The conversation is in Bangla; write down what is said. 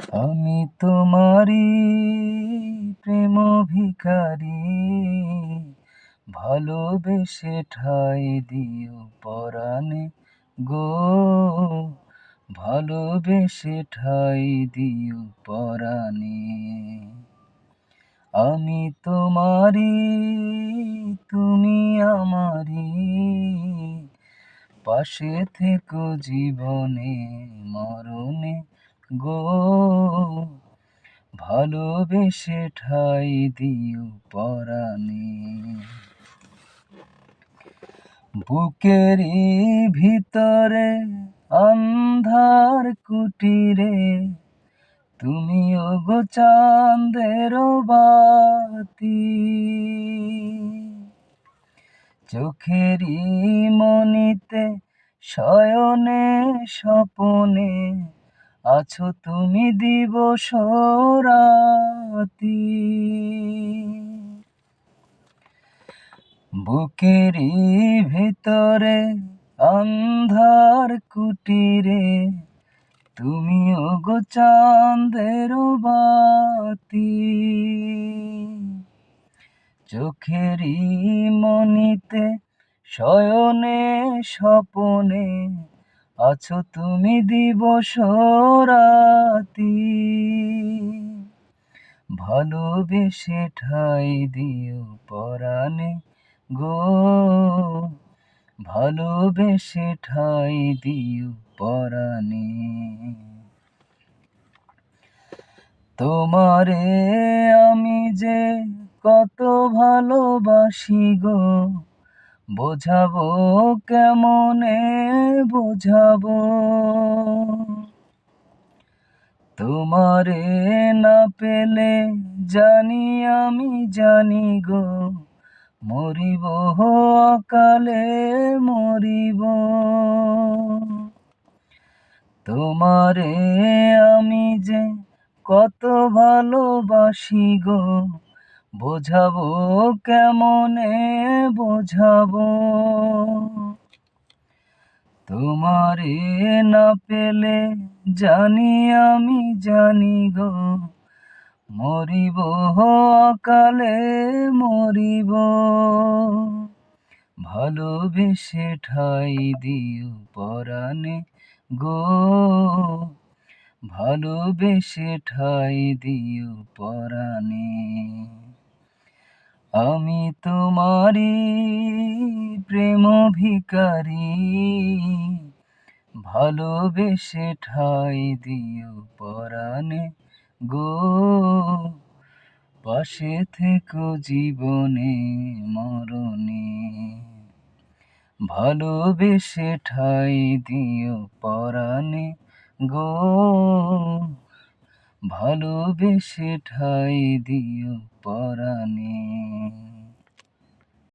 আমি তোমারই প্রেম ভিখারি, ভালোবেসে ঠাই দিও পরাণে গো, ভালোবেসে ঠাই দিও পরাণে। আমি তোমারই, তুমি আমারই, পাশে থেকো জীবনে মরণে গো, ভালোবেসে ঠাই দিও পরাণে। বুকেরই ভিতরে অন্ধার কুটিরে, তুমি ওগো চাঁদের বাতি, চোখেরই মনিতে শয়নে স্বপনে, আছো তুমি দিবস রাতি। বুকেরই ভিতরে অন্ধার কুটিরে, তুমি ওগো চাঁদের বাতি, চোখেরই মনিতে শয়নে স্বপনে, আছো তুমি দিবস রাতি। ভালোবেসে ঠাই দিও পরাণে গো, ভালোবেসে ঠাই দিও পরাণে। তোমারে আমি যে কত ভালোবাসি গো, বোঝাবো কেমনে বোঝাবো। তোমারে না পেলে জানি আমি জানি গো, মরিব অকালে মরিব। তোমারে আমি যে কত ভালোবাসি গো, বোঝাবো কেমনে বোঝাবো। তোমারে না পেলে জানি আমি জানি গো, মরিব অকালে মরিব। ভালোবেসে ঠাই দিও পরাণে গো, ভালোবেসে ঠাই দিও পরাণে। আমি তোমারই প্রেম ভিখারি, ভালোবেসে ঠাই দিও পরাণে গো, পাশে থেকো জীবনে মরণে। ভালোবেসে ঠাই দিও পরাণে গো, ভালোবেসে ঠাই দিও পরাণে।